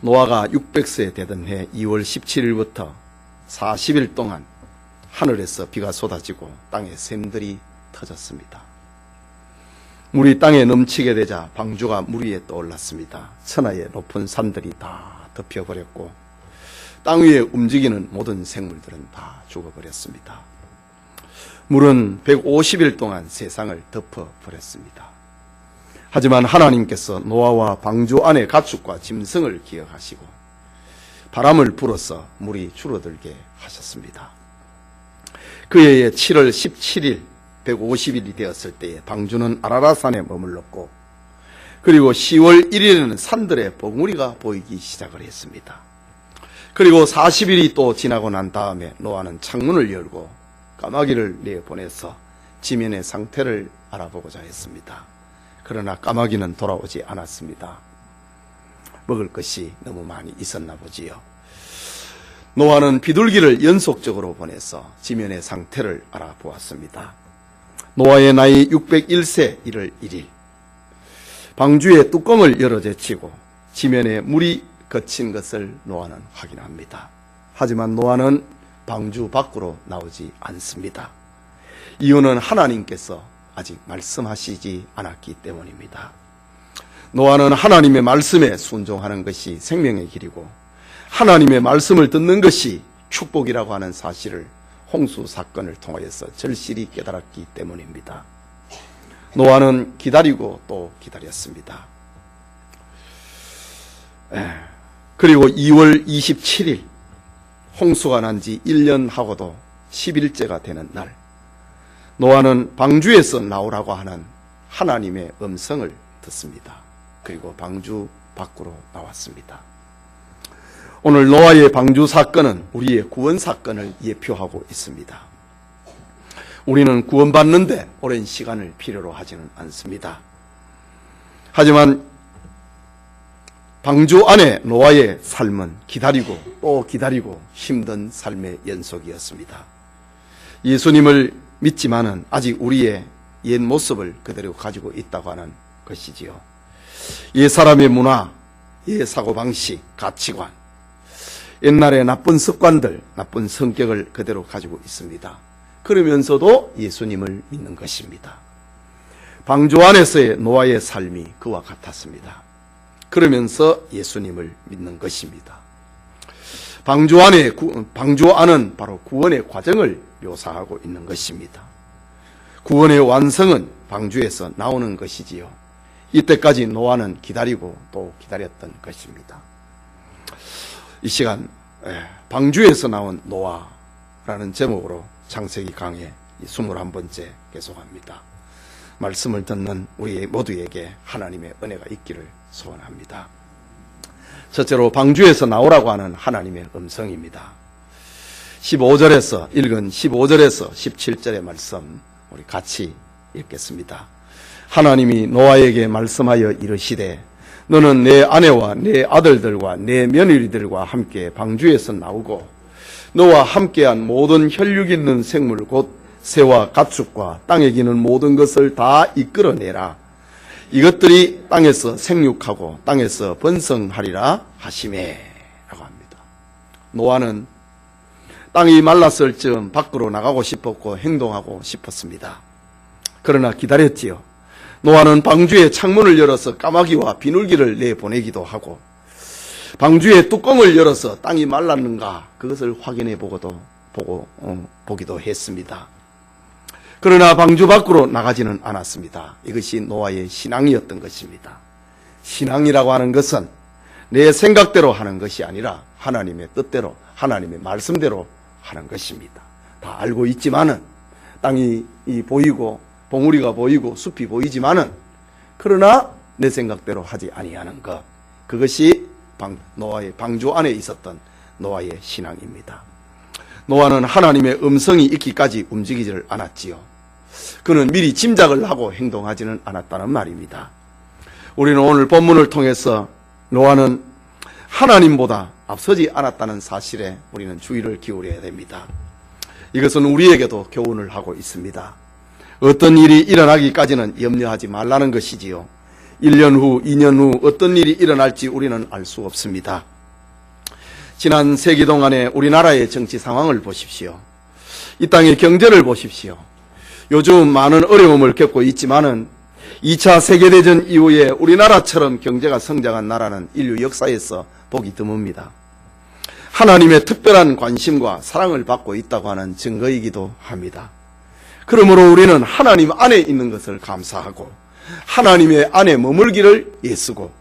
노아가 600세 되던 해 2월 17일부터 40일 동안 하늘에서 비가 쏟아지고 땅에 샘들이 터졌습니다. 물이 땅에 넘치게 되자 방주가 물 위에 떠올랐습니다. 천하의 높은 산들이 다 덮여버렸고 땅 위에 움직이는 모든 생물들은 다 죽어버렸습니다. 물은 150일 동안 세상을 덮어버렸습니다. 하지만 하나님께서 노아와 방주 안의 가축과 짐승을 기억하시고 바람을 불어서 물이 줄어들게 하셨습니다. 그 해의 7월 17일 150일이 되었을 때에 방주는 아라랏산에 머물렀고 그리고 10월 1일에는 산들의 봉우리가 보이기 시작을 했습니다. 그리고 40일이 또 지나고 난 다음에 노아는 창문을 열고 까마귀를 내보내서 지면의 상태를 알아보고자 했습니다. 그러나 까마귀는 돌아오지 않았습니다. 먹을 것이 너무 많이 있었나 보지요. 노아는 비둘기를 연속적으로 보내서 지면의 상태를 알아보았습니다. 노아의 나이 601세 1월 1일 방주의 뚜껑을 열어 제치고 지면에 물이 거친 것을 노아는 확인합니다. 하지만 노아는 방주 밖으로 나오지 않습니다. 이유는 하나님께서 아직 말씀하시지 않았기 때문입니다. 노아는 하나님의 말씀에 순종하는 것이 생명의 길이고 하나님의 말씀을 듣는 것이 축복이라고 하는 사실을 홍수 사건을 통하여서 절실히 깨달았기 때문입니다. 노아는 기다리고 또 기다렸습니다. 그리고 2월 27일 홍수가 난 지 1년 하고도 10일째가 되는 날 노아는 방주에서 나오라고 하는 하나님의 음성을 듣습니다. 그리고 방주 밖으로 나왔습니다. 오늘 노아의 방주 사건은 우리의 구원 사건을 예표하고 있습니다. 우리는 구원받는데 오랜 시간을 필요로 하지는 않습니다. 하지만 방주 안에 노아의 삶은 기다리고 또 기다리고 힘든 삶의 연속이었습니다. 예수님을 믿지만은 아직 우리의 옛 모습을 그대로 가지고 있다고 하는 것이지요. 옛 사람의 문화, 옛 사고방식, 가치관, 옛날의 나쁜 습관들, 나쁜 성격을 그대로 가지고 있습니다. 그러면서도 예수님을 믿는 것입니다. 방주 안에서의 노아의 삶이 그와 같았습니다. 그러면서 예수님을 믿는 것입니다. 방주 안은 바로 구원의 과정을 묘사하고 있는 것입니다. 구원의 완성은 방주에서 나오는 것이지요. 이때까지 노아는 기다리고 또 기다렸던 것입니다. 이 시간 방주에서 나온 노아라는 제목으로 창세기 강의 21번째 계속합니다. 말씀을 듣는 우리 모두에게 하나님의 은혜가 있기를 소원합니다. 첫째로 방주에서 나오라고 하는 하나님의 음성입니다. 15절에서 읽은 15절에서 17절의 말씀 우리 같이 읽겠습니다. 하나님이 노아에게 말씀하여 이르시되 너는 내 아내와 내 아들들과 내 며느리들과 함께 방주에서 나오고 너와 함께한 모든 혈육 있는 생물 곧 새와 가축과 땅에 기는 모든 것을 다 이끌어내라. 이것들이 땅에서 생육하고 땅에서 번성하리라 하시매 라고 합니다. 노아는 땅이 말랐을 즈음 밖으로 나가고 싶었고 행동하고 싶었습니다. 그러나 기다렸지요. 노아는 방주의 창문을 열어서 까마귀와 비둘기를 내보내기도 하고 방주의 뚜껑을 열어서 땅이 말랐는가 그것을 확인해 보기도 했습니다. 그러나 방주 밖으로 나가지는 않았습니다. 이것이 노아의 신앙이었던 것입니다. 신앙이라고 하는 것은 내 생각대로 하는 것이 아니라 하나님의 뜻대로 하나님의 말씀대로 하는 것입니다. 다 알고 있지만은 땅이 보이고 봉우리가 보이고 숲이 보이지만은 그러나 내 생각대로 하지 아니하는 것, 그것이 노아의 방주 안에 있었던 노아의 신앙입니다. 노아는 하나님의 음성이 있기까지 움직이지를 않았지요. 그는 미리 짐작을 하고 행동하지는 않았다는 말입니다. 우리는 오늘 본문을 통해서 노아는 하나님보다 앞서지 않았다는 사실에 우리는 주의를 기울여야 됩니다. 이것은 우리에게도 교훈을 하고 있습니다. 어떤 일이 일어나기까지는 염려하지 말라는 것이지요. 1년 후, 2년 후 어떤 일이 일어날지 우리는 알 수 없습니다. 지난 세기 동안의 우리나라의 정치 상황을 보십시오. 이 땅의 경제를 보십시오. 요즘 많은 어려움을 겪고 있지만은 2차 세계대전 이후에 우리나라처럼 경제가 성장한 나라는 인류 역사에서 보기 드뭅니다. 하나님의 특별한 관심과 사랑을 받고 있다고 하는 증거이기도 합니다. 그러므로 우리는 하나님 안에 있는 것을 감사하고 하나님의 안에 머물기를 애쓰고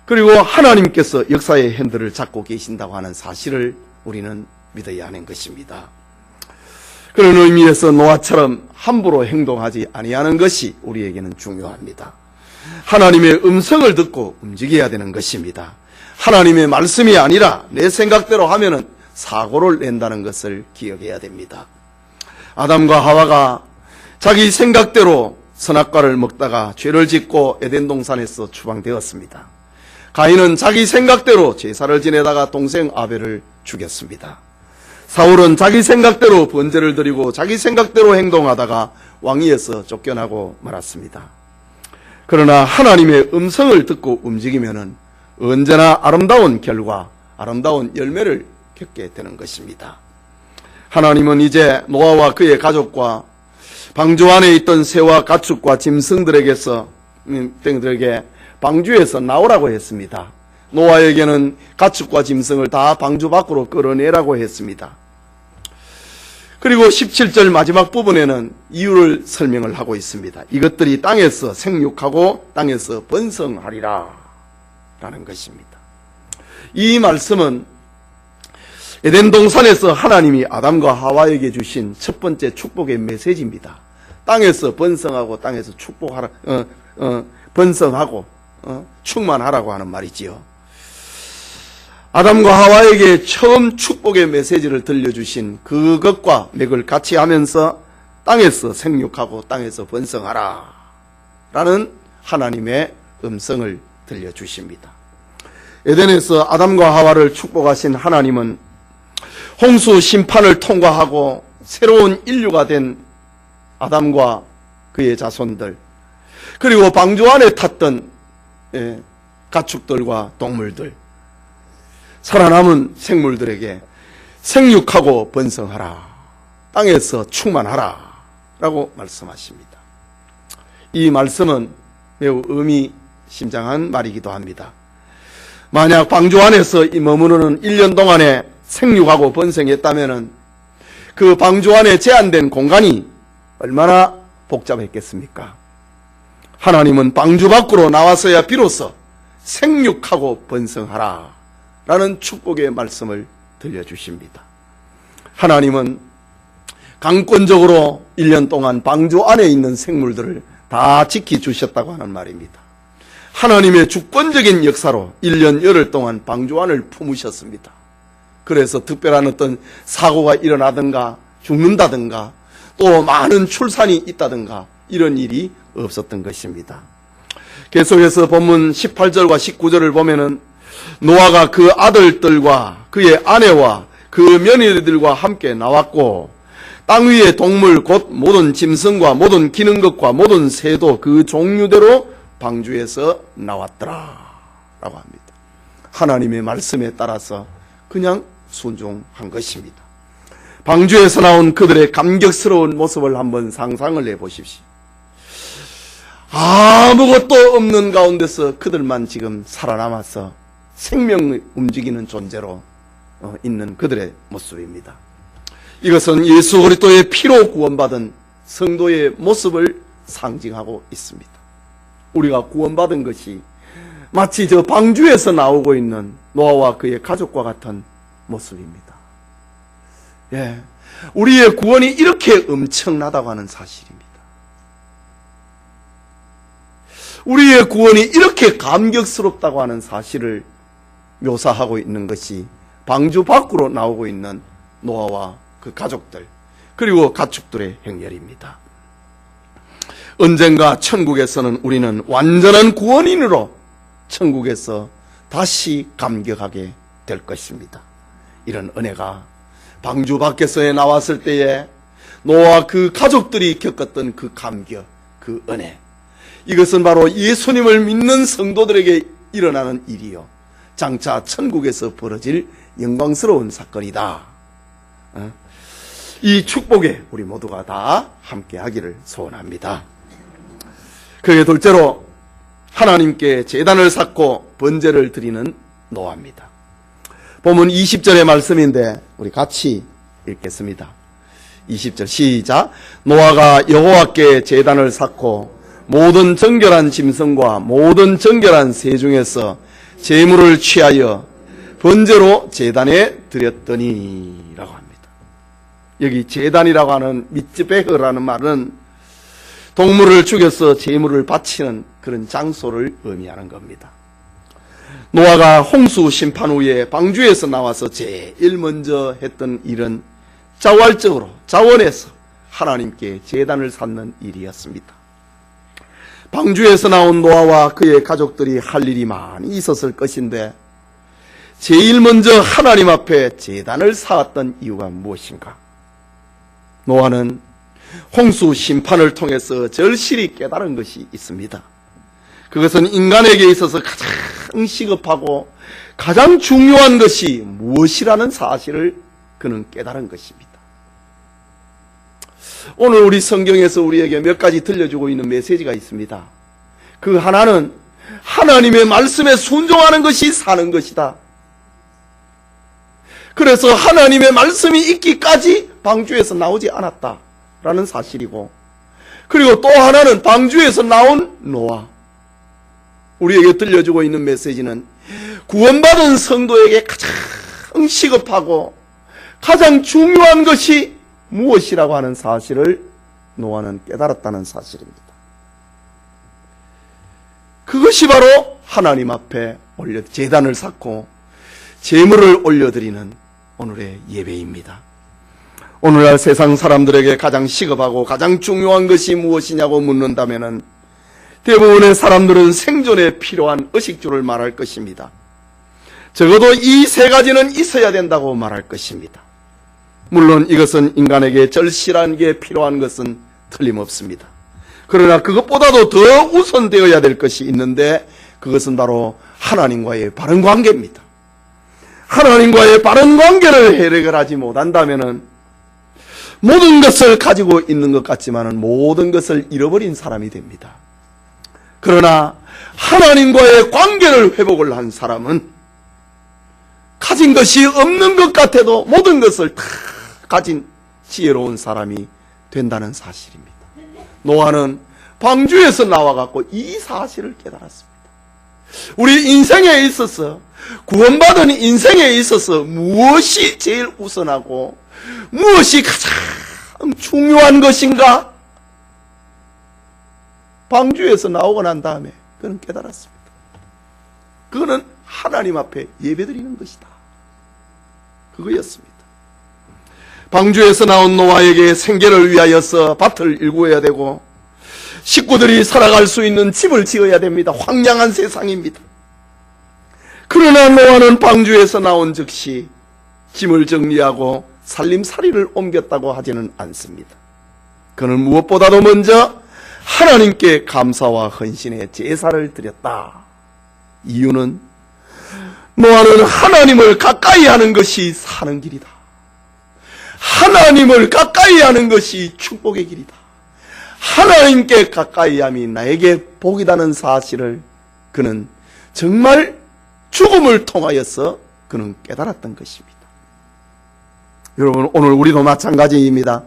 그리고 하나님께서 역사의 핸들을 잡고 계신다고 하는 사실을 우리는 믿어야 하는 것입니다. 그런 의미에서 노아처럼 함부로 행동하지 아니하는 것이 우리에게는 중요합니다. 하나님의 음성을 듣고 움직여야 되는 것입니다. 하나님의 말씀이 아니라 내 생각대로 하면은 사고를 낸다는 것을 기억해야 됩니다. 아담과 하와가 자기 생각대로 선악과를 먹다가 죄를 짓고 에덴 동산에서 추방되었습니다. 가인은 자기 생각대로 제사를 지내다가 동생 아벨을 죽였습니다. 사울은 자기 생각대로 번제를 드리고 자기 생각대로 행동하다가 왕위에서 쫓겨나고 말았습니다. 그러나 하나님의 음성을 듣고 움직이면은 언제나 아름다운 결과, 아름다운 열매를 겪게 되는 것입니다. 하나님은 이제 노아와 그의 가족과 방주 안에 있던 새와 가축과 짐승들에게 방주에서 나오라고 했습니다. 노아에게는 가축과 짐승을 다 방주 밖으로 끌어내라고 했습니다. 그리고 17절 마지막 부분에는 이유를 설명을 하고 있습니다. 이것들이 땅에서 생육하고 땅에서 번성하리라 라는 것입니다. 이 말씀은 에덴 동산에서 하나님이 아담과 하와에게 주신 첫 번째 축복의 메시지입니다. 땅에서 번성하고 땅에서 번성하고 충만하라고 하는 말이지요. 아담과 하와에게 처음 축복의 메시지를 들려주신 그것과 맥을 같이 하면서 땅에서 생육하고 땅에서 번성하라 라는 하나님의 음성을 들려주십니다. 에덴에서 아담과 하와를 축복하신 하나님은 홍수 심판을 통과하고 새로운 인류가 된 아담과 그의 자손들 그리고 방주 안에 탔던 가축들과 동물들 살아남은 생물들에게 생육하고 번성하라 땅에서 충만하라 라고 말씀하십니다. 이 말씀은 매우 의미심장한 말이기도 합니다. 만약 방주 안에서 머무르는 1년 동안에 생육하고 번성했다면 그 방주 안에 제한된 공간이 얼마나 복잡했겠습니까? 하나님은 방주 밖으로 나와서야 비로소 생육하고 번성하라 라는 축복의 말씀을 들려주십니다. 하나님은 강권적으로 1년 동안 방주 안에 있는 생물들을 다 지켜주셨다고 하는 말입니다. 하나님의 주권적인 역사로 1년 열흘 동안 방주 안을 품으셨습니다. 그래서 특별한 어떤 사고가 일어나든가 죽는다든가 또 많은 출산이 있다든가 이런 일이 없었던 것입니다. 계속해서 본문 18절과 19절을 보면은 노아가 그 아들들과 그의 아내와 그 며느리들과 함께 나왔고 땅 위의 동물 곧 모든 짐승과 모든 기는 것과 모든 새도 그 종류대로 방주에서 나왔더라 라고 합니다. 하나님의 말씀에 따라서 그냥 순종한 것입니다. 방주에서 나온 그들의 감격스러운 모습을 한번 상상을 해보십시오. 아무것도 없는 가운데서 그들만 지금 살아남아서 생명을 움직이는 존재로 있는 그들의 모습입니다. 이것은 예수 그리스도의 피로 구원받은 성도의 모습을 상징하고 있습니다. 우리가 구원받은 것이 마치 저 방주에서 나오고 있는 노아와 그의 가족과 같은 모습입니다. 예, 우리의 구원이 이렇게 엄청나다고 하는 사실입니다. 우리의 구원이 이렇게 감격스럽다고 하는 사실을 묘사하고 있는 것이 방주 밖으로 나오고 있는 노아와 그 가족들 그리고 가축들의 행렬입니다. 언젠가 천국에서는 우리는 완전한 구원인으로 천국에서 다시 감격하게 될 것입니다. 이런 은혜가 방주 밖에서 나왔을 때에 노아와 그 가족들이 겪었던 그 감격, 그 은혜, 이것은 바로 예수님을 믿는 성도들에게 일어나는 일이요 장차 천국에서 벌어질 영광스러운 사건이다. 이 축복에 우리 모두가 다 함께하기를 소원합니다. 그의 둘째로 하나님께 제단을 쌓고 번제를 드리는 노아입니다. 본문 20절의 말씀인데 우리 같이 읽겠습니다. 20절 시작. 노아가 여호와께 제단을 쌓고 모든 정결한 짐승과 모든 정결한 새 중에서 제물을 취하여 번제로 제단에 드렸더니 라고 합니다. 여기 제단이라고 하는 미즈베흐라는 말은 동물을 죽여서 제물을 바치는 그런 장소를 의미하는 겁니다. 노아가 홍수 심판 후에 방주에서 나와서 제일 먼저 했던 일은 자활적으로 자원해서 하나님께 제단을 쌓는 일이었습니다. 방주에서 나온 노아와 그의 가족들이 할 일이 많이 있었을 것인데 제일 먼저 하나님 앞에 제단을 쌓았던 이유가 무엇인가? 노아는 홍수 심판을 통해서 절실히 깨달은 것이 있습니다. 그것은 인간에게 있어서 가장 시급하고 가장 중요한 것이 무엇이라는 사실을 그는 깨달은 것입니다. 오늘 우리 성경에서 우리에게 몇 가지 들려주고 있는 메시지가 있습니다. 그 하나는 하나님의 말씀에 순종하는 것이 사는 것이다. 그래서 하나님의 말씀이 있기까지 방주에서 나오지 않았다라는 사실이고, 그리고 또 하나는 방주에서 나온 노아, 우리에게 들려주고 있는 메시지는 구원받은 성도에게 가장 시급하고 가장 중요한 것이 무엇이라고 하는 사실을 노아는 깨달았다는 사실입니다. 그것이 바로 하나님 앞에 제단을 쌓고 제물을 올려드리는 오늘의 예배입니다. 오늘날 세상 사람들에게 가장 시급하고 가장 중요한 것이 무엇이냐고 묻는다면 대부분의 사람들은 생존에 필요한 의식주를 말할 것입니다. 적어도 이 세 가지는 있어야 된다고 말할 것입니다. 물론 이것은 인간에게 절실한 게 필요한 것은 틀림없습니다. 그러나 그것보다도 더 우선되어야 될 것이 있는데 그것은 바로 하나님과의 바른 관계입니다. 하나님과의 바른 관계를 해결하지 못한다면 모든 것을 가지고 있는 것 같지만 모든 것을 잃어버린 사람이 됩니다. 그러나 하나님과의 관계를 회복을 한 사람은 가진 것이 없는 것 같아도 모든 것을 다 가진 지혜로운 사람이 된다는 사실입니다. 노아는 방주에서 나와갖고 이 사실을 깨달았습니다. 우리 인생에 있어서, 구원받은 인생에 있어서 무엇이 제일 우선하고 무엇이 가장 중요한 것인가? 방주에서 나오고 난 다음에 그는 깨달았습니다. 그거는 하나님 앞에 예배드리는 것이다. 그거였습니다. 방주에서 나온 노아에게 생계를 위하여서 밭을 일구어야 되고 식구들이 살아갈 수 있는 집을 지어야 됩니다. 황량한 세상입니다. 그러나 노아는 방주에서 나온 즉시 짐을 정리하고 살림살이를 옮겼다고 하지는 않습니다. 그는 무엇보다도 먼저 하나님께 감사와 헌신의 제사를 드렸다. 이유는 노아는 하나님을 가까이 하는 것이 사는 길이다. 하나님을 가까이 하는 것이 축복의 길이다. 하나님께 가까이 함이 나에게 복이라는 사실을 그는 정말 죽음을 통하여서 그는 깨달았던 것입니다. 여러분, 오늘 우리도 마찬가지입니다.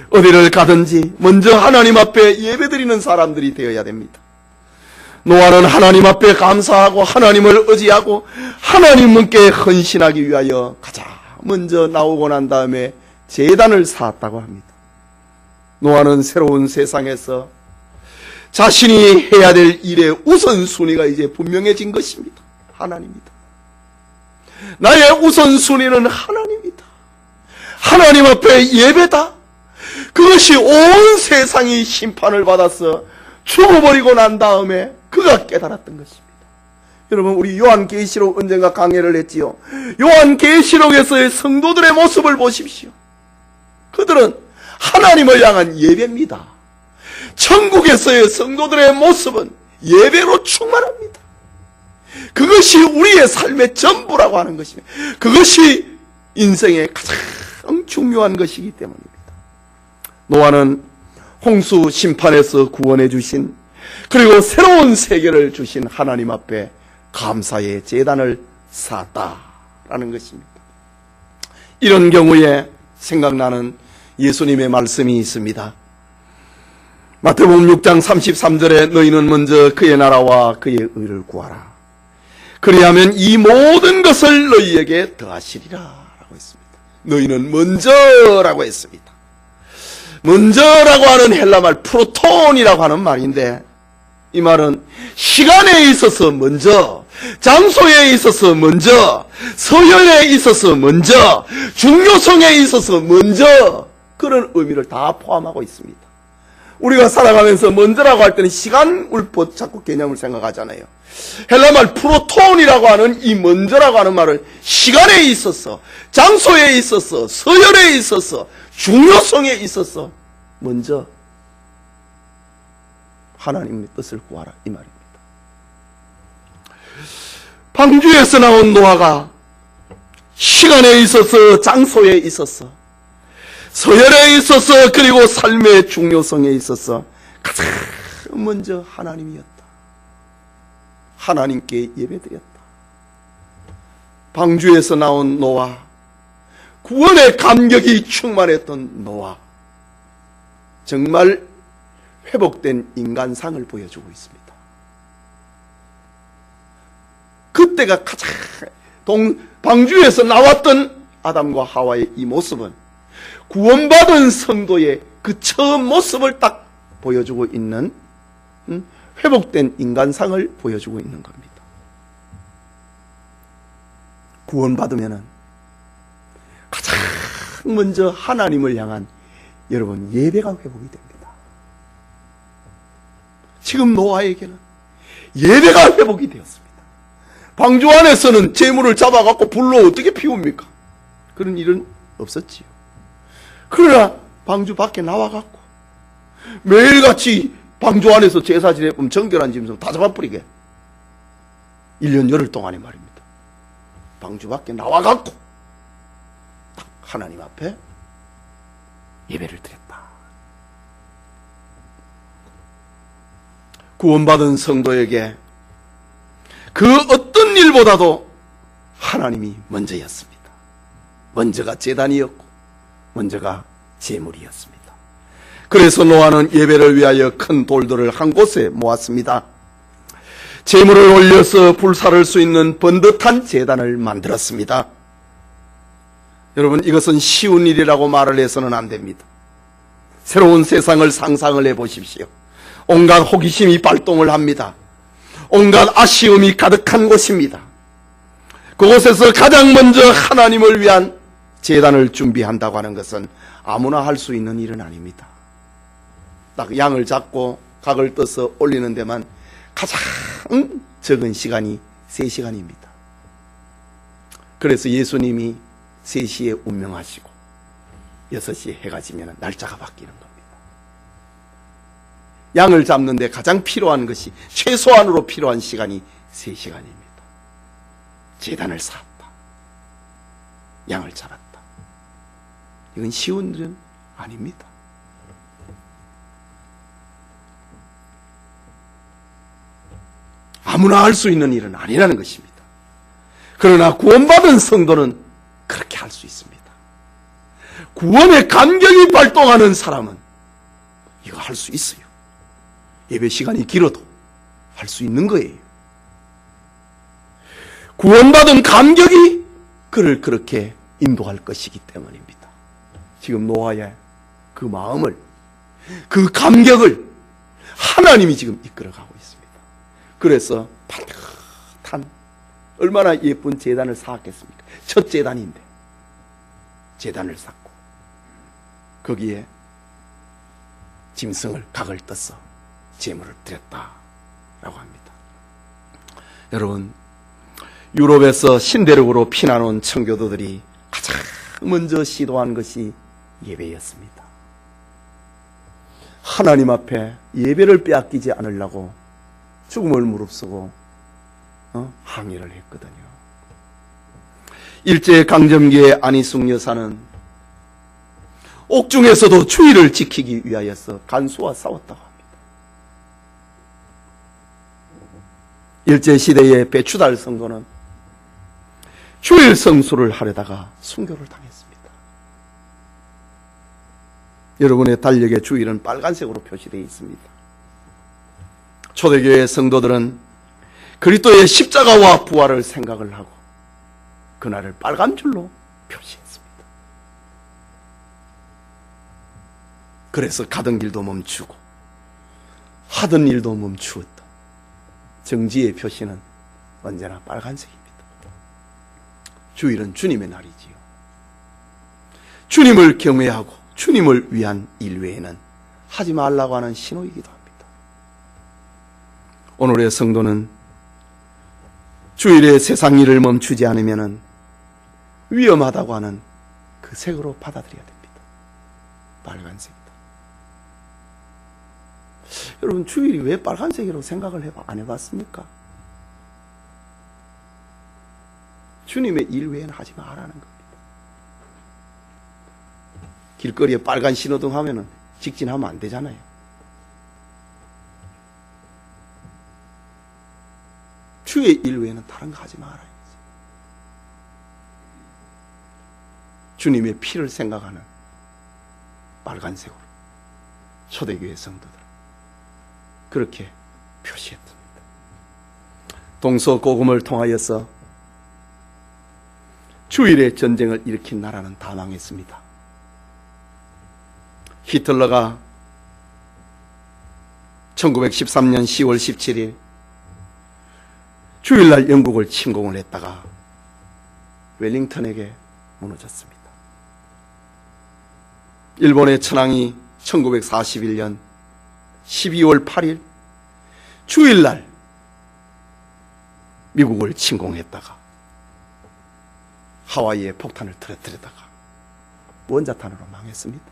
어디를 가든지 먼저 하나님 앞에 예배드리는 사람들이 되어야 됩니다. 노아는 하나님 앞에 감사하고 하나님을 의지하고 하나님께 헌신하기 위하여 가장 먼저 나오고 난 다음에 제단을 쌓았다고 합니다. 노아는 새로운 세상에서 자신이 해야 될 일의 우선순위가 이제 분명해진 것입니다. 하나님이다. 나의 우선순위는 하나님이다. 하나님 앞에 예배다. 그것이 온 세상이 심판을 받아서 죽어버리고 난 다음에 그가 깨달았던 것입니다. 여러분, 우리 요한계시록 언젠가 강해를 했지요. 요한계시록에서의 성도들의 모습을 보십시오. 그들은 하나님을 향한 예배입니다. 천국에서의 성도들의 모습은 예배로 충만합니다. 그것이 우리의 삶의 전부라고 하는 것입니다. 그것이 인생의 가장 중요한 것이기 때문입니다. 노아는 홍수 심판에서 구원해 주신, 그리고 새로운 세계를 주신 하나님 앞에 감사의 제단을 쌓았다라는 것입니다. 이런 경우에 생각나는 예수님의 말씀이 있습니다. 마태복음 6장 33절에 너희는 먼저 그의 나라와 그의 의를 구하라. 그리하면 이 모든 것을 너희에게 더하시리라 라고 했습니다. 너희는 먼저라고 했습니다. 먼저라고 하는 헬라말 프로톤이라고 하는 말인데, 이 말은 시간에 있어서 먼저, 장소에 있어서 먼저, 서열에 있어서 먼저, 중요성에 있어서 먼저, 그런 의미를 다 포함하고 있습니다. 우리가 살아가면서 먼저라고 할 때는 시간을 자꾸 개념을 생각하잖아요. 헬라말 프로톤이라고 하는 이 먼저라고 하는 말은 시간에 있어서, 장소에 있어서, 서열에 있어서, 중요성에 있어서 먼저 하나님의 뜻을 구하라, 이 말입니다. 방주에서 나온 노아가 시간에 있어서, 장소에 있어서, 서열에 있어서, 그리고 삶의 중요성에 있어서 가장 먼저 하나님이었다. 하나님께 예배드렸다. 방주에서 나온 노아, 구원의 감격이 충만했던 노아, 정말 회복된 인간상을 보여주고 있습니다. 그때가 가장 방주에서 나왔던 아담과 하와의 이 모습은 구원받은 성도의 그 처음 모습을 딱 보여주고 있는, 회복된 인간상을 보여주고 있는 겁니다. 구원받으면은 가장 먼저 하나님을 향한 여러분 예배가 회복이 됩니다. 지금 노아에게는 예배가 회복이 되었습니다. 방주 안에서는 재물을 잡아갖고 불로 어떻게 피웁니까? 그런 일은 없었지요. 그러나 방주 밖에 나와갖고 매일같이 방주 안에서 제사 지내면 정결한 짐승 다 잡아버리게 1년 열흘 동안에 말입니다. 방주 밖에 나와갖고 딱 하나님 앞에 예배를 드렸다. 구원받은 성도에게 그 어떤 일보다도 하나님이 먼저였습니다. 먼저가 제단이었고 먼저가 제물이었습니다. 그래서 노아는 예배를 위하여 큰 돌들을 한 곳에 모았습니다. 제물을 올려서 불사를 수 있는 번듯한 제단을 만들었습니다. 여러분, 이것은 쉬운 일이라고 말을 해서는 안 됩니다. 새로운 세상을 상상을 해보십시오. 온갖 호기심이 발동을 합니다. 온갖 아쉬움이 가득한 곳입니다. 그곳에서 가장 먼저 하나님을 위한 제단을 준비한다고 하는 것은 아무나 할 수 있는 일은 아닙니다. 딱 양을 잡고 각을 떠서 올리는 데만 가장 적은 시간이 3시간입니다. 그래서 예수님이 3시에 운명하시고 6시에 해가 지면 날짜가 바뀌는 겁니다. 양을 잡는 데 가장 필요한 것이, 최소한으로 필요한 시간이 3시간입니다. 제단을 쌓았다. 양을 잡았다. 이건 쉬운 일은 아닙니다. 아무나 할 수 있는 일은 아니라는 것입니다. 그러나 구원받은 성도는 그렇게 할 수 있습니다. 구원의 감격이 발동하는 사람은 이거 할 수 있어요. 예배 시간이 길어도 할 수 있는 거예요. 구원받은 감격이 그를 그렇게 인도할 것이기 때문입니다. 지금 노아의 그 마음을, 그 감격을 하나님이 지금 이끌어가고 있습니다. 그래서 반듯한, 얼마나 예쁜 제단을 쌓았겠습니까? 첫 제단인데 제단을 쌓고 거기에 짐승을 각을 떠서 제물을 드렸다라고 합니다. 여러분, 유럽에서 신대륙으로 피난온 청교도들이 가장 먼저 시도한 것이 예배였습니다. 하나님 앞에 예배를 빼앗기지 않으려고 죽음을 무릅쓰고 항의를 했거든요. 일제강점기의 안희숙 여사는 옥중에서도 주의를 지키기 위하여서 간수와 싸웠다고 합니다. 일제시대의 배추달 성도는 주일 성수를 하려다가 순교를 당했습니다. 여러분의 달력의 주일은 빨간색으로 표시되어 있습니다. 초대교회 성도들은 그리스도의 십자가와 부활을 생각을 하고 그날을 빨간 줄로 표시했습니다. 그래서 가던 길도 멈추고 하던 일도 멈추었다. 정지의 표시는 언제나 빨간색입니다. 주일은 주님의 날이지요. 주님을 경외하고 주님을 위한 일 외에는 하지 말라고 하는 신호이기도 합니다. 오늘의 성도는 주일에 세상 일을 멈추지 않으면 위험하다고 하는 그 색으로 받아들여야 됩니다. 빨간색이다. 여러분, 주일이 왜 빨간색이라고 생각을 안 해봤습니까? 주님의 일 외에는 하지 말라는 겁니다. 길거리에 빨간 신호등 하면은 직진하면 안 되잖아요. 주의 일 외에는 다른 거 하지 말아야지. 주님의 피를 생각하는 빨간색으로 초대교회 성도들 그렇게 표시했습니다. 동서고금을 통하여서 주일에 전쟁을 일으킨 나라는 다 망했습니다. 히틀러가 1913년 10월 17일 주일날 영국을 침공을 했다가 웰링턴에게 무너졌습니다. 일본의 천황이 1941년 12월 8일 주일날 미국을 침공했다가 하와이에 폭탄을 터뜨리다가 원자탄으로 망했습니다.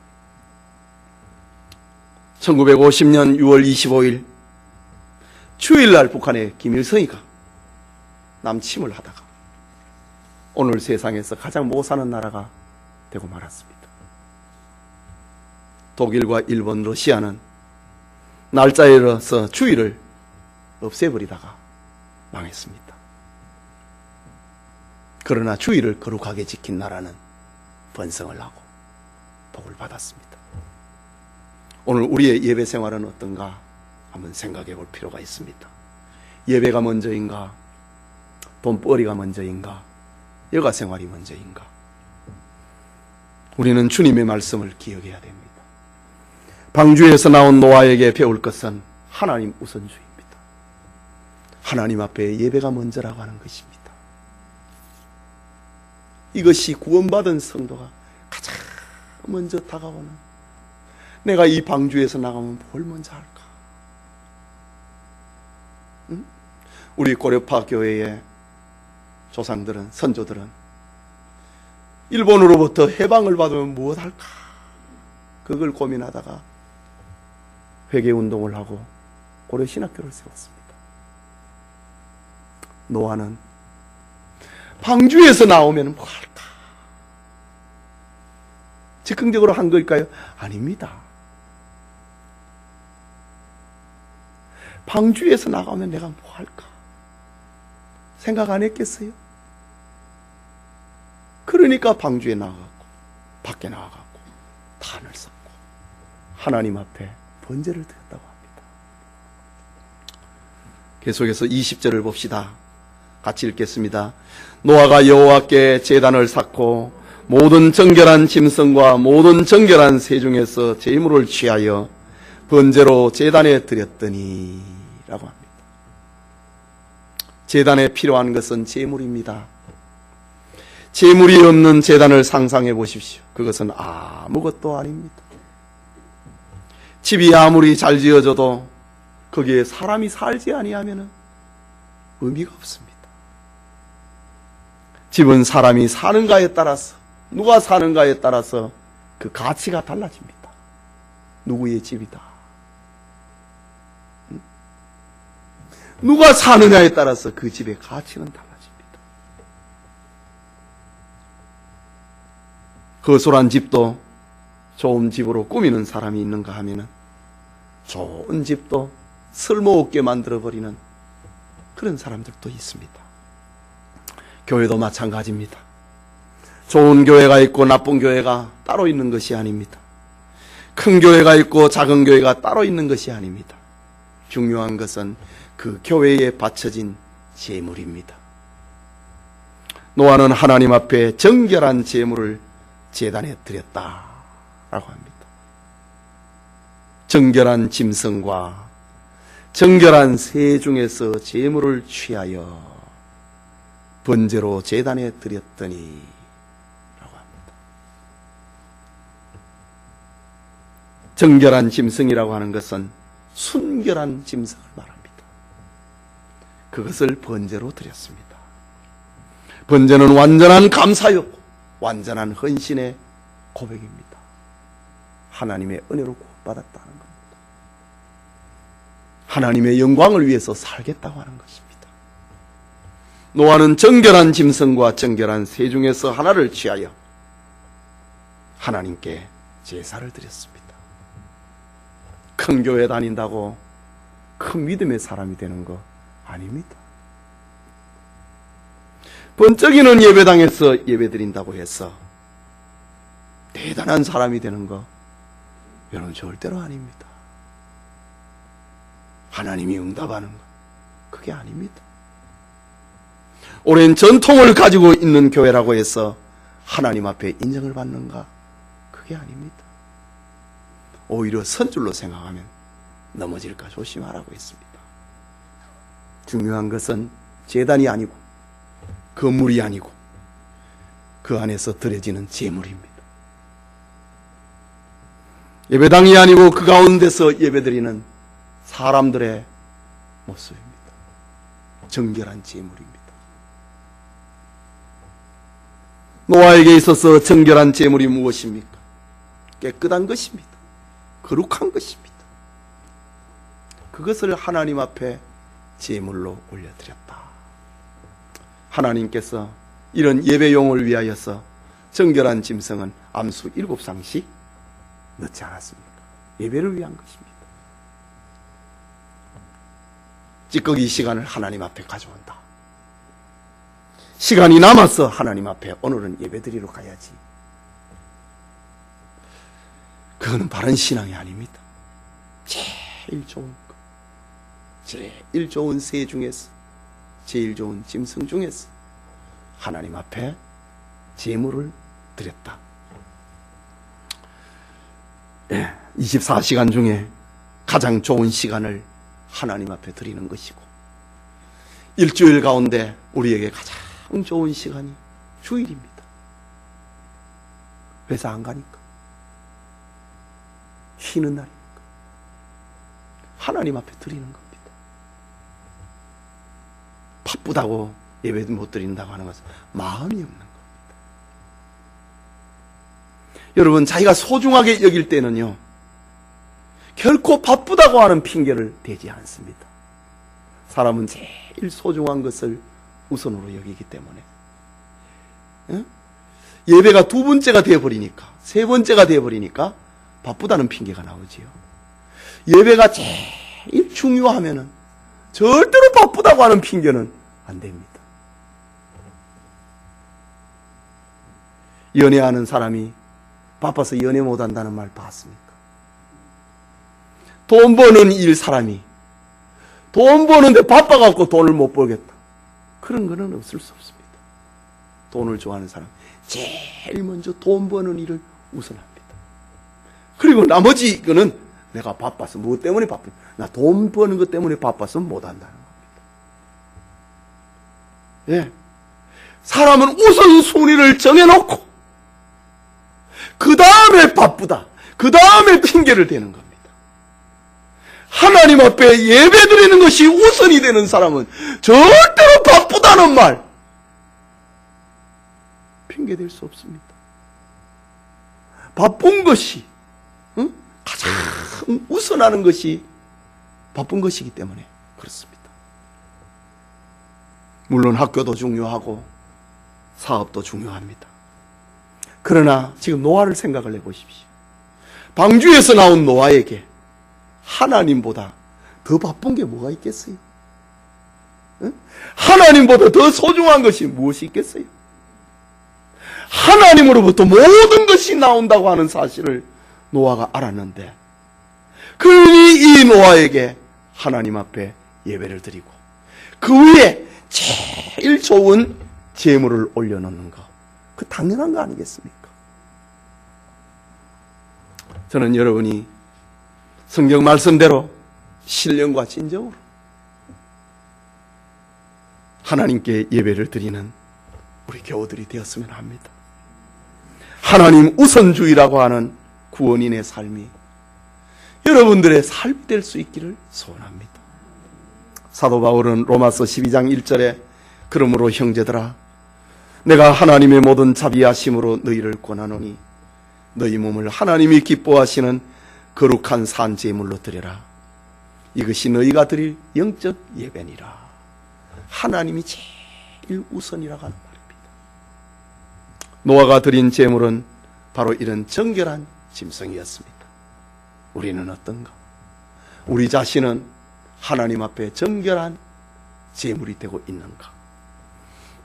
1950년 6월 25일 주일날 북한의 김일성이가 남침을 하다가 오늘 세상에서 가장 못 사는 나라가 되고 말았습니다. 독일과 일본, 러시아는 날짜에서 주일을 없애버리다가 망했습니다. 그러나 주일을 거룩하게 지킨 나라는 번성을 하고 복을 받았습니다. 오늘 우리의 예배 생활은 어떤가 한번 생각해 볼 필요가 있습니다. 예배가 먼저인가? 돈벌이가 먼저인가? 여가 생활이 먼저인가? 우리는 주님의 말씀을 기억해야 됩니다. 방주에서 나온 노아에게 배울 것은 하나님 우선주의입니다. 하나님 앞에 예배가 먼저라고 하는 것입니다. 이것이 구원받은 성도가 가장 먼저 다가오는, 내가 이 방주에서 나가면 뭘 먼저 할까? 응? 우리 고려파 교회의 조상들은, 선조들은 일본으로부터 해방을 받으면 무엇 할까? 그걸 고민하다가 회개운동을 하고 고려신학교를 세웠습니다. 노아는 방주에서 나오면 뭐 할까? 즉흥적으로 한 걸까요? 아닙니다. 방주에서 나가면 내가 뭐 할까? 생각 안 했겠어요? 그러니까 방주에 나가고 밖에 나가고 탄을 쌓고 하나님 앞에 번제를 드렸다고 합니다. 계속해서 20절을 봅시다. 같이 읽겠습니다. 노아가 여호와께 제단을 쌓고 모든 정결한 짐승과 모든 정결한 새 중에서 제물을 취하여 번제로 제단에 드렸더니 라고 합니다. 제단에 필요한 것은 제물입니다. 제물이 없는 제단을 상상해 보십시오. 그것은 아무것도 아닙니다. 집이 아무리 잘 지어져도 거기에 사람이 살지 아니하면 의미가 없습니다. 집은 사람이 사는가에 따라서, 누가 사는가에 따라서 그 가치가 달라집니다. 누구의 집이다. 누가 사느냐에 따라서 그 집의 가치는 달라집니다. 거소란 집도 좋은 집으로 꾸미는 사람이 있는가 하면은 좋은 집도 쓸모없게 만들어버리는 그런 사람들도 있습니다. 교회도 마찬가지입니다. 좋은 교회가 있고 나쁜 교회가 따로 있는 것이 아닙니다. 큰 교회가 있고 작은 교회가 따로 있는 것이 아닙니다. 중요한 것은 그 교회에 바쳐진 제물입니다. 노아는 하나님 앞에 정결한 제물을 제단에 드렸다라고 합니다. 정결한 짐승과 정결한 새 중에서 제물을 취하여 번제로 제단에 드렸더니 라고 합니다. 정결한 짐승이라고 하는 것은 순결한 짐승을 말합니다. 그것을 번제로 드렸습니다. 번제는 완전한 감사였고 완전한 헌신의 고백입니다. 하나님의 은혜로 구원받았다는 겁니다. 하나님의 영광을 위해서 살겠다고 하는 것입니다. 노아는 정결한 짐승과 정결한 새 중에서 하나를 취하여 하나님께 제사를 드렸습니다. 큰 교회 다닌다고 큰 믿음의 사람이 되는 거 아닙니다. 번쩍이는 예배당에서 예배드린다고 해서 대단한 사람이 되는 거 여러분 절대로 아닙니다. 하나님이 응답하는 거 그게 아닙니다. 오랜 전통을 가지고 있는 교회라고 해서 하나님 앞에 인정을 받는가 그게 아닙니다. 오히려 선줄로 생각하면 넘어질까 조심하라고 했습니다. 중요한 것은 제단이 아니고 건물이 아니고 그 안에서 드려지는 제물입니다. 예배당이 아니고 그 가운데서 예배드리는 사람들의 모습입니다. 정결한 제물입니다. 노아에게 있어서 정결한 제물이 무엇입니까? 깨끗한 것입니다. 거룩한 것입니다. 그것을 하나님 앞에 제물로 올려드렸다. 하나님께서 이런 예배용을 위하여서 정결한 짐승은 암수 7쌍씩 넣지 않았습니까? 예배를 위한 것입니다. 찌꺼기 시간을 하나님 앞에 가져온다. 시간이 남아서 하나님 앞에 오늘은 예배드리러 가야지. 그거는 바른 신앙이 아닙니다. 제일 좋은 것, 제일 좋은 새 중에서, 제일 좋은 짐승 중에서 하나님 앞에 제물을 드렸다. 24시간 중에 가장 좋은 시간을 하나님 앞에 드리는 것이고, 일주일 가운데 우리에게 가장 좋은 시간이 주일입니다. 회사 안 가니까, 쉬는 날이니까 하나님 앞에 드리는 겁니다. 바쁘다고 예배 못 드린다고 하는 것은 마음이 없는 겁니다. 여러분, 자기가 소중하게 여길 때는요, 결코 바쁘다고 하는 핑계를 대지 않습니다. 사람은 제일 소중한 것을 우선으로 여기기 때문에, 예배가 두 번째가 되어버리니까, 세 번째가 되어버리니까 바쁘다는 핑계가 나오지요. 예배가 제일 중요하면은 절대로 바쁘다고 하는 핑계는 안 됩니다. 연애하는 사람이 바빠서 연애 못한다는 말 봤습니까? 돈 버는 일 사람이 돈 버는데 바빠갖고 돈을 못 벌겠다, 그런 거는 없을 수 없습니다. 돈을 좋아하는 사람 제일 먼저 돈 버는 일을 우선합니다. 그리고 나머지 거는 내가 바빠서, 무엇 때문에 바쁘냐, 나 돈 버는 것 때문에 바빠서 못한다는 겁니다. 예, 사람은 우선순위를 정해놓고 그 다음에 바쁘다, 그 다음에 핑계를 대는 겁니다. 하나님 앞에 예배드리는 것이 우선이 되는 사람은 절대로 바쁘다는 말 핑계댈 수 없습니다. 바쁜 것이 가장 우선하는 것이 바쁜 것이기 때문에 그렇습니다. 물론 학교도 중요하고 사업도 중요합니다. 그러나 지금 노아를 생각을 해보십시오. 방주에서 나온 노아에게 하나님보다 더 바쁜 게 뭐가 있겠어요? 하나님보다 더 소중한 것이 무엇이 있겠어요? 하나님으로부터 모든 것이 나온다고 하는 사실을 노아가 알았는데, 그러니 이 노아에게 하나님 앞에 예배를 드리고 그 위에 제일 좋은 제물을 올려놓는 것, 그 당연한 거 아니겠습니까? 저는 여러분이 성경 말씀대로 신령과 진정으로 하나님께 예배를 드리는 우리 교우들이 되었으면 합니다. 하나님 우선주의라고 하는 구원인의 삶이 여러분들의 삶이 될 수 있기를 소원합니다. 사도 바울은 로마서 12장 1절에 그러므로 형제들아 내가 하나님의 모든 자비하심으로 너희를 권하노니 너희 몸을 하나님이 기뻐하시는 거룩한 산 제물로 드려라. 이것이 너희가 드릴 영적 예배니라. 하나님이 제일 우선이라고 하는 말입니다. 노아가 드린 제물은 바로 이런 정결한 짐승이었습니다. 우리는 어떤가? 우리 자신은 하나님 앞에 정결한 제물이 되고 있는가?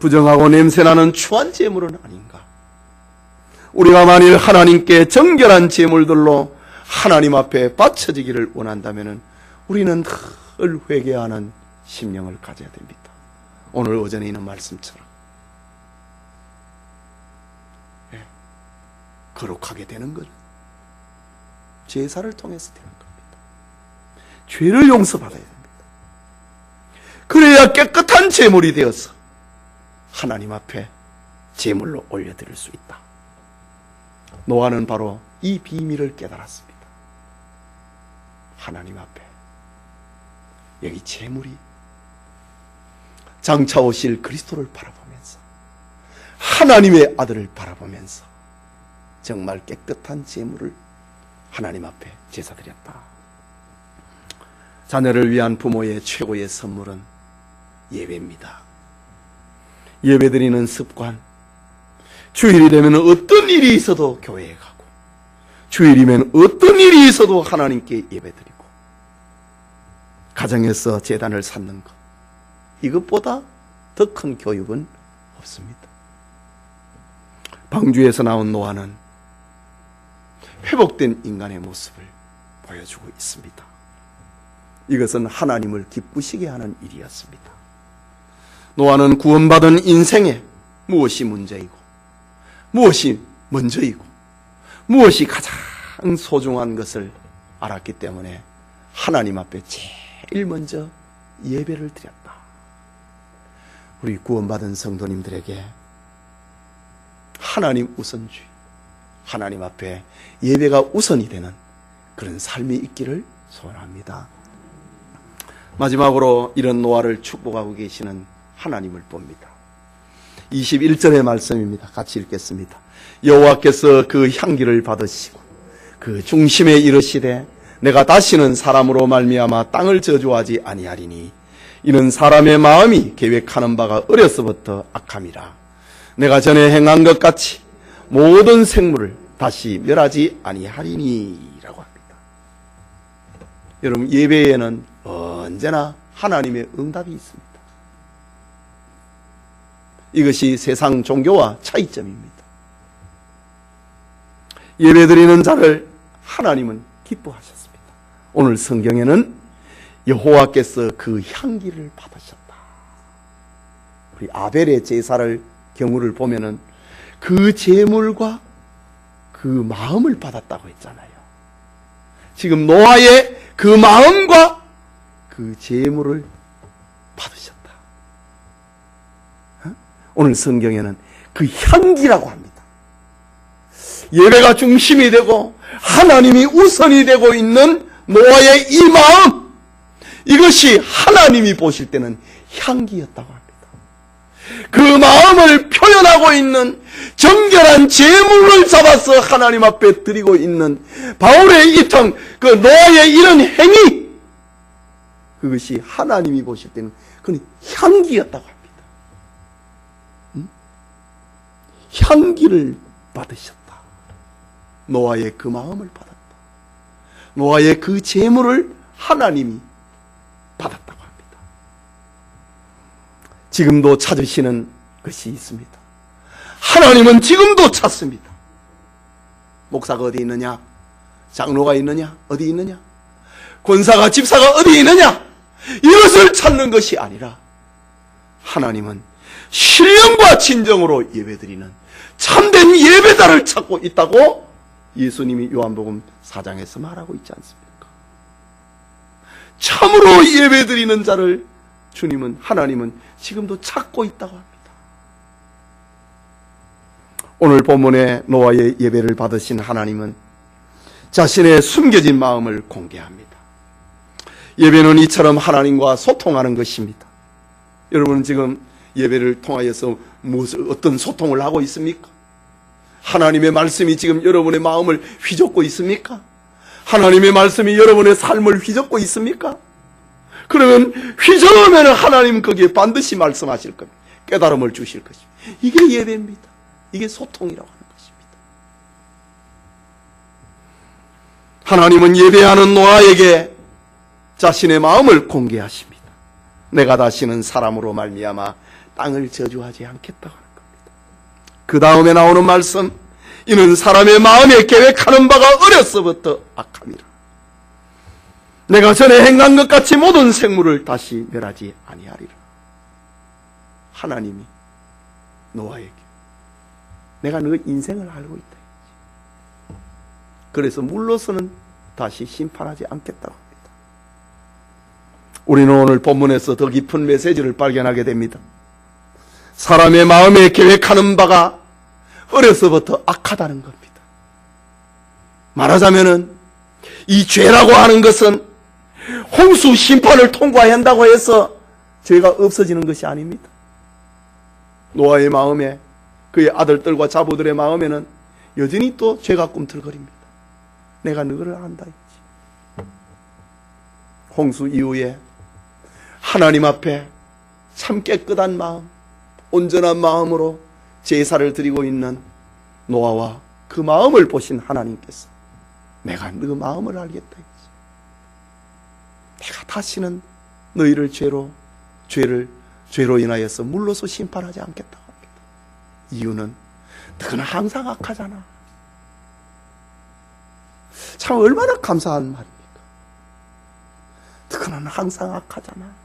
부정하고 냄새나는 추한 제물은 아닌가? 우리가 만일 하나님께 정결한 제물들로 하나님 앞에 바쳐지기를 원한다면 우리는 늘 회개하는 심령을 가져야 됩니다. 오늘 오전에 있는 말씀처럼 거룩하게 되는 것은 제사를 통해서 되는 겁니다. 죄를 용서받아야 됩니다. 그래야 깨끗한 제물이 되어서 하나님 앞에 제물로 올려드릴 수 있다. 노아는 바로 이 비밀을 깨달았습니다. 하나님 앞에 여기 제물이 장차 오실 그리스도를 바라보면서 하나님의 아들을 바라보면서 정말 깨끗한 제물을 하나님 앞에 제사드렸다. 자녀를 위한 부모의 최고의 선물은 예배입니다. 예배드리는 습관, 주일이 되면 어떤 일이 있어도 교회에 가고 주일이면 어떤 일이 있어도 하나님께 예배드리고 가정에서 제단을 쌓는 것, 이것보다 더 큰 교육은 없습니다. 방주에서 나온 노아는 회복된 인간의 모습을 보여주고 있습니다. 이것은 하나님을 기쁘시게 하는 일이었습니다. 노아는 구원받은 인생에 무엇이 문제이고 무엇이 먼저이고 무엇이 가장 소중한 것을 알았기 때문에 하나님 앞에 제일 먼저 예배를 드렸다. 우리 구원받은 성도님들에게 하나님 우선주의, 하나님 앞에 예배가 우선이 되는 그런 삶이 있기를 소원합니다. 마지막으로 이런 노아를 축복하고 계시는 하나님을 봅니다. 21절의 말씀입니다. 같이 읽겠습니다. 여호와께서 그 향기를 받으시고 그 중심에 이르시되 내가 다시는 사람으로 말미암아 땅을 저주하지 아니하리니 이는 사람의 마음이 계획하는 바가 어려서부터 악함이라. 내가 전에 행한 것 같이 모든 생물을 다시 멸하지 아니하리니 라고 합니다. 여러분, 예배에는 언제나 하나님의 응답이 있습니다. 이것이 세상 종교와 차이점입니다. 예배드리는 자를 하나님은 기뻐하셨습니다. 오늘 성경에는 여호와께서 그 향기를 받으셨다. 우리 아벨의 제사를 경우를 보면은 그 제물과 그 마음을 받았다고 했잖아요. 지금 노아의 그 마음과 그 제물을 받으셨다. 오늘 성경에는 그 향기라고 합니다. 예배가 중심이 되고 하나님이 우선이 되고 있는 노아의 이 마음, 이것이 하나님이 보실 때는 향기였다고 합니다. 그 마음을 표현하고 있는 정결한 제물을 잡아서 하나님 앞에 드리고 있는 바울의 이통, 그 노아의 이런 행위, 그것이 하나님이 보실 때는 그건 향기였다고 합니다. 향기를 받으셨다. 노아의 그 마음을 받았다. 노아의 그 재물을 하나님이 받았다고 합니다. 지금도 찾으시는 것이 있습니다. 하나님은 지금도 찾습니다. 목사가 어디 있느냐? 장로가 있느냐? 어디 있느냐? 권사가 집사가 어디 있느냐? 이것을 찾는 것이 아니라 하나님은 신령과 진정으로 예배드리는 참된 예배자를 찾고 있다고 예수님이 요한복음 4장에서 말하고 있지 않습니까? 참으로 예배드리는 자를 하나님은 지금도 찾고 있다고 합니다. 오늘 본문의 노아의 예배를 받으신 하나님은 자신의 숨겨진 마음을 공개합니다. 예배는 이처럼 하나님과 소통하는 것입니다. 여러분은 지금 예배를 통하여서 어떤 소통을 하고 있습니까? 하나님의 말씀이 지금 여러분의 마음을 휘젓고 있습니까? 하나님의 말씀이 여러분의 삶을 휘젓고 있습니까? 그러면 휘저으면 하나님 거기에 반드시 말씀하실 겁니다. 깨달음을 주실 것입니다. 이게 예배입니다. 이게 소통이라고 하는 것입니다. 하나님은 예배하는 노아에게 자신의 마음을 공개하십니다. 내가 다시는 사람으로 말미암아 땅을 저주하지 않겠다고 하는 겁니다. 그 다음에 나오는 말씀, 이는 사람의 마음에 계획하는 바가 어려서부터 악함이라. 내가 전에 행한 것 같이 모든 생물을 다시 멸하지 아니하리라. 하나님이 노아에게 내가 너 인생을 알고 있다. 그래서 물로서는 다시 심판하지 않겠다고 합니다. 우리는 오늘 본문에서 더 깊은 메시지를 발견하게 됩니다. 사람의 마음에 계획하는 바가 어려서부터 악하다는 겁니다. 말하자면은 이 죄라고 하는 것은 홍수 심판을 통과한다고 해서 죄가 없어지는 것이 아닙니다. 노아의 마음에, 그의 아들들과 자부들의 마음에는 여전히 또 죄가 꿈틀거립니다. 내가 너를 안다 했지. 홍수 이후에 하나님 앞에 참 깨끗한 마음, 온전한 마음으로 제사를 드리고 있는 노아와 그 마음을 보신 하나님께서 내가 너 마음을 알겠다 했지. 내가 다시는 너희를 죄로 인하여서 물로서 심판하지 않겠다고 합니다. 이유는 너는 항상 악하잖아. 참 얼마나 감사한 말입니까? 너는 항상 악하잖아.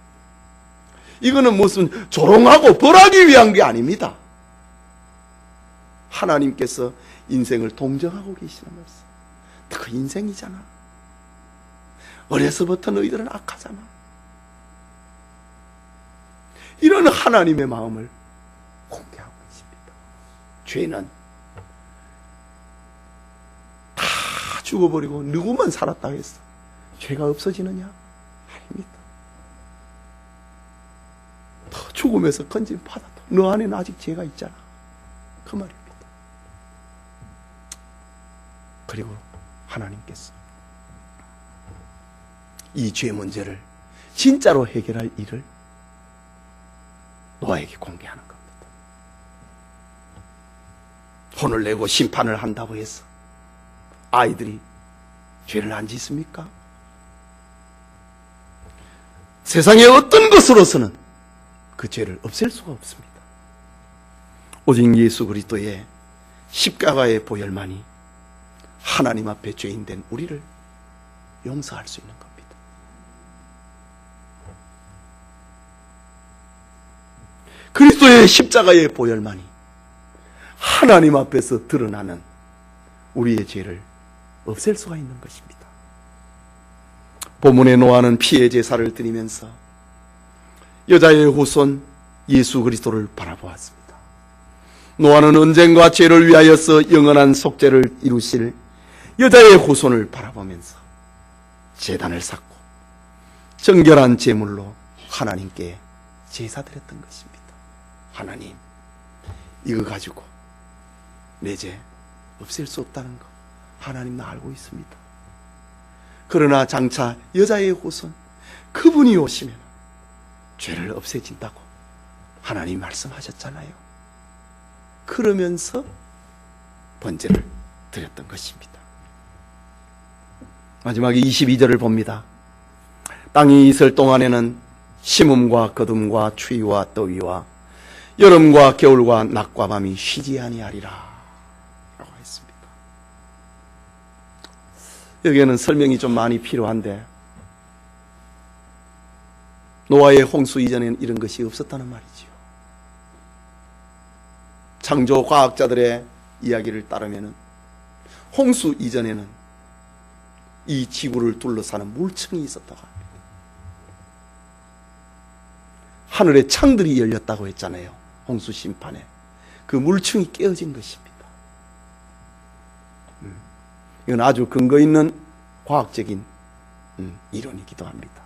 이거는 무슨 조롱하고 벌하기 위한 게 아닙니다. 하나님께서 인생을 동정하고 계시는 말씀. 그 인생이잖아. 어려서부터 너희들은 악하잖아. 이런 하나님의 마음을 공개하고 있습니다. 죄는 다 죽어버리고 누구만 살았다 했어. 죄가 없어지느냐? 아닙니다. 더 죽음에서 건진 받아도 너 안에는 아직 죄가 있잖아. 그 말입니다. 그리고 하나님께서 이 죄 문제를 진짜로 해결할 일을 노아에게 공개하는 겁니다. 혼을 내고 심판을 한다고 해서 아이들이 죄를 안 짓습니까? 세상의 어떤 것으로서는 그 죄를 없앨 수가 없습니다. 오직 예수 그리스도의 십자가의 보혈만이 하나님 앞에 죄인된 우리를 용서할 수 있는 겁니다. 그리스도의 십자가의 보혈만이 하나님 앞에서 드러나는 우리의 죄를 없앨 수가 있는 것입니다. 본문의 노아는 피의 제사를 드리면서 여자의 후손 예수 그리스도를 바라보았습니다. 노아는 언젠가 죄를 위하여서 영원한 속죄를 이루실 여자의 후손을 바라보면서 제단을 쌓고 정결한 제물로 하나님께 제사드렸던 것입니다. 하나님, 이거 가지고 내 죄 없앨 수 없다는 거 하나님 나 알고 있습니다. 그러나 장차 여자의 후손 그분이 오시면 죄를 없애진다고 하나님 말씀하셨잖아요. 그러면서 번제를 드렸던 것입니다. 마지막에 22절을 봅니다. 땅이 있을 동안에는 심음과 거둠과 추위와 더위와 여름과 겨울과 낮과 밤이 쉬지 아니하리라 라고 했습니다. 여기에는 설명이 좀 많이 필요한데, 노아의 홍수 이전에는 이런 것이 없었다는 말이지요. 창조 과학자들의 이야기를 따르면 홍수 이전에는 이 지구를 둘러싸는 물층이 있었다고 합니다. 하늘의 창들이 열렸다고 했잖아요. 홍수 심판에. 그 물층이 깨어진 것입니다. 이건 아주 근거 있는 과학적인 이론이기도 합니다.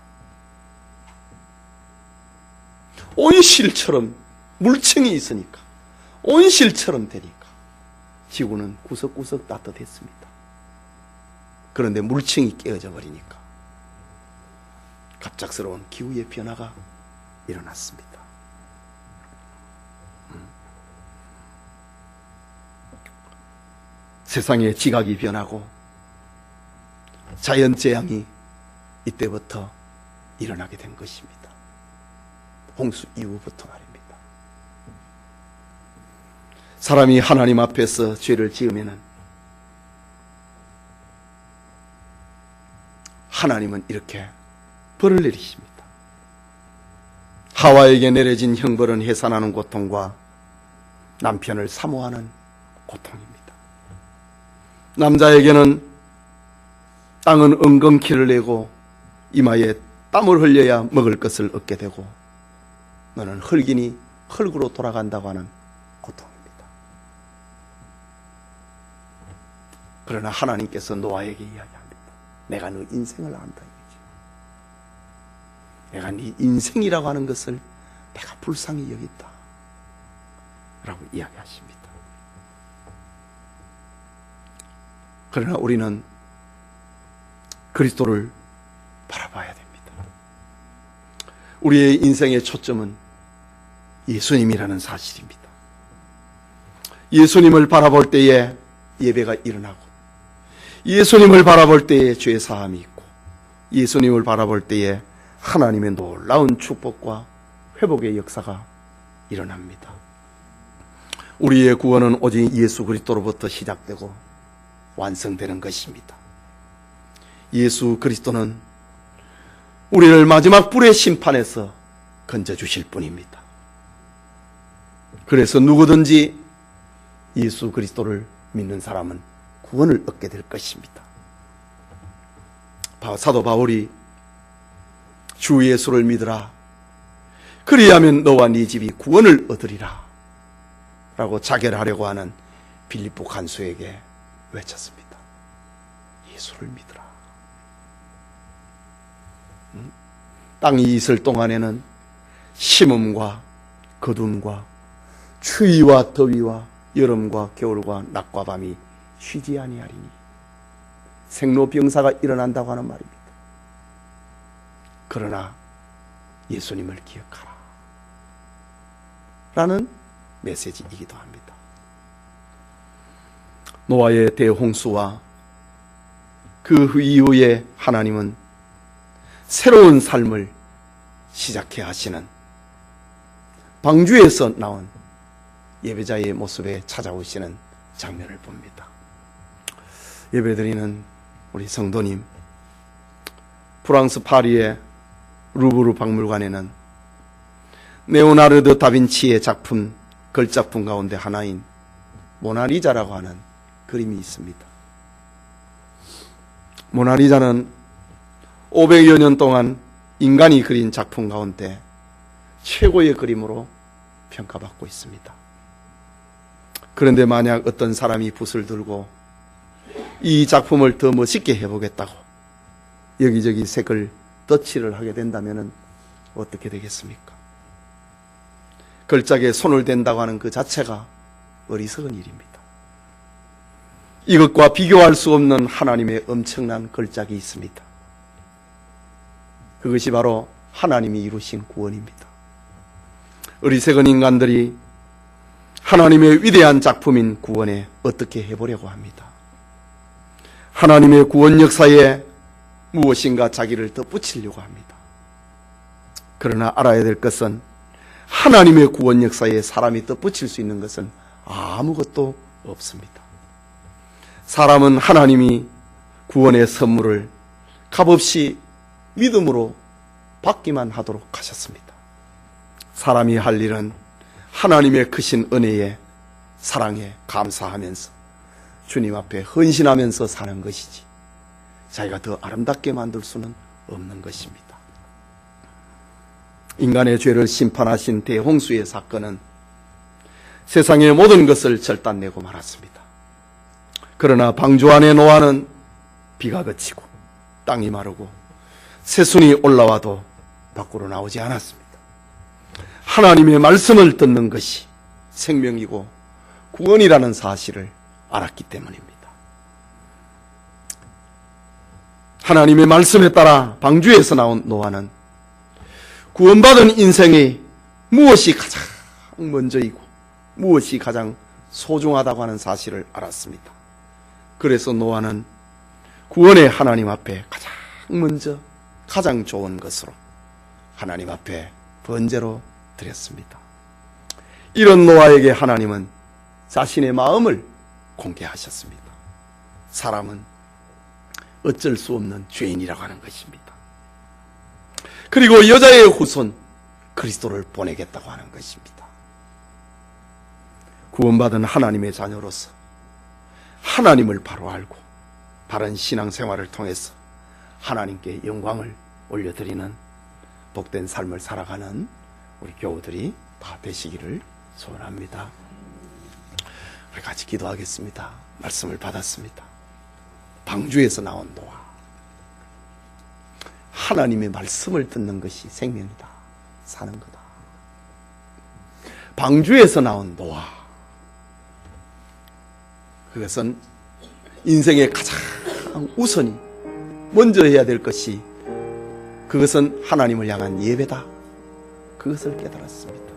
온실처럼 물층이 있으니까, 온실처럼 되니까 지구는 구석구석 따뜻했습니다. 그런데 물층이 깨어져 버리니까 갑작스러운 기후의 변화가 일어났습니다. 세상의 지각이 변하고 자연재앙이 이때부터 일어나게 된 것입니다. 홍수 이후부터 말입니다. 사람이 하나님 앞에서 죄를 지으면은 하나님은 이렇게 벌을 내리십니다. 하와에게 내려진 형벌은 해산하는 고통과 남편을 사모하는 고통입니다. 남자에게는 땅은 엉겅퀴를 내고 이마에 땀을 흘려야 먹을 것을 얻게 되고 너는 흙이니 흙으로 돌아간다고 하는 고통입니다. 그러나 하나님께서 노아에게 이야기합니다. 내가 너 인생을 안다 이거죠. 내가 네 인생이라고 하는 것을 내가 불쌍히 여긴다 라고 이야기하십니다. 그러나 우리는 그리스도를 바라봐야 됩니다. 우리의 인생의 초점은 예수님이라는 사실입니다. 예수님을 바라볼 때에 예배가 일어나고, 예수님을 바라볼 때에 죄 사함이 있고, 예수님을 바라볼 때에 하나님의 놀라운 축복과 회복의 역사가 일어납니다. 우리의 구원은 오직 예수 그리스도로부터 시작되고 완성되는 것입니다. 예수 그리스도는 우리를 마지막 불의 심판에서 건져주실 분입니다. 그래서 누구든지 예수 그리스도를 믿는 사람은 구원을 얻게 될 것입니다. 사도 바울이 주 예수를 믿으라, 그리하면 너와 네 집이 구원을 얻으리라 라고 자결하려고 하는 빌립보 간수에게 외쳤습니다. 예수를 믿으라. 땅이 있을 동안에는 심음과 거둠과 추위와 더위와 여름과 겨울과 낮과 밤이 쉬지 아니하리니, 생로병사가 일어난다고 하는 말입니다. 그러나 예수님을 기억하라 라는 메시지이기도 합니다. 노아의 대홍수와 그 이후에 하나님은 새로운 삶을 시작해 하시는 방주에서 나온 예배자의 모습에 찾아오시는 장면을 봅니다. 예배드리는 우리 성도님, 프랑스 파리의 루브르 박물관에는 레오나르도 다빈치의 작품, 걸작품 가운데 하나인 모나리자라고 하는 그림이 있습니다. 모나리자는 500여 년 동안 인간이 그린 작품 가운데 최고의 그림으로 평가받고 있습니다. 그런데 만약 어떤 사람이 붓을 들고 이 작품을 더 멋있게 해보겠다고 여기저기 색을 덧칠을 하게 된다면 어떻게 되겠습니까? 걸작에 손을 댄다고 하는 그 자체가 어리석은 일입니다. 이것과 비교할 수 없는 하나님의 엄청난 걸작이 있습니다. 그것이 바로 하나님이 이루신 구원입니다. 어리석은 인간들이 하나님의 위대한 작품인 구원에 어떻게 해보려고 합니다. 하나님의 구원 역사에 무엇인가 자기를 덧붙이려고 합니다. 그러나 알아야 될 것은 하나님의 구원 역사에 사람이 덧붙일 수 있는 것은 아무것도 없습니다. 사람은 하나님이 구원의 선물을 값없이 믿음으로 받기만 하도록 하셨습니다. 사람이 할 일은 하나님의 크신 은혜에 사랑에 감사하면서 주님 앞에 헌신하면서 사는 것이지 자기가 더 아름답게 만들 수는 없는 것입니다. 인간의 죄를 심판하신 대홍수의 사건은 세상의 모든 것을 절단내고 말았습니다. 그러나 방주 안에 노아는 비가 그치고 땅이 마르고 새순이 올라와도 밖으로 나오지 않았습니다. 하나님의 말씀을 듣는 것이 생명이고 구원이라는 사실을 알았기 때문입니다. 하나님의 말씀에 따라 방주에서 나온 노아는 구원받은 인생의 무엇이 가장 먼저이고 무엇이 가장 소중하다고 하는 사실을 알았습니다. 그래서 노아는 구원의 하나님 앞에 가장 먼저 가장 좋은 것으로 하나님 앞에 번제로 드렸습니다. 이런 노아에게 하나님은 자신의 마음을 공개하셨습니다. 사람은 어쩔 수 없는 죄인이라고 하는 것입니다. 그리고 여자의 후손 그리스도를 보내겠다고 하는 것입니다. 구원받은 하나님의 자녀로서 하나님을 바로 알고 바른 신앙생활을 통해서 하나님께 영광을 올려드리는 복된 삶을 살아가는 우리 교우들이 다 되시기를 소원합니다. 우리 같이 기도하겠습니다. 말씀을 받았습니다. 방주에서 나온 노아. 하나님의 말씀을 듣는 것이 생명이다. 사는 거다. 방주에서 나온 노아. 그것은 인생의 가장 우선이 먼저 해야 될 것이 그것은 하나님을 향한 예배다. 그것을 깨달았습니다.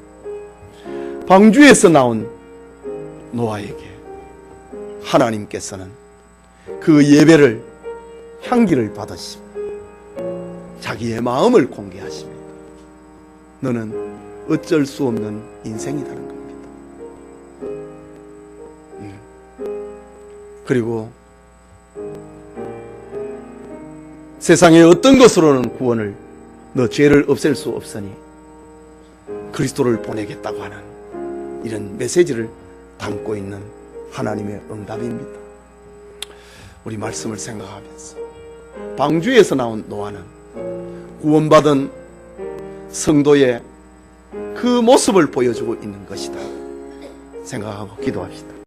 방주에서 나온 노아에게 하나님께서는 그 예배를 향기를 받으시고 자기의 마음을 공개하십니다. 너는 어쩔 수 없는 인생이라는 겁니다. 그리고 세상의 어떤 것으로는 구원을 너 죄를 없앨 수 없으니 그리스도를 보내겠다고 하는 이런 메시지를 담고 있는 하나님의 응답입니다. 우리 말씀을 생각하면서 방주에서 나온 노아는 구원받은 성도의 그 모습을 보여주고 있는 것이다 생각하고 기도합시다.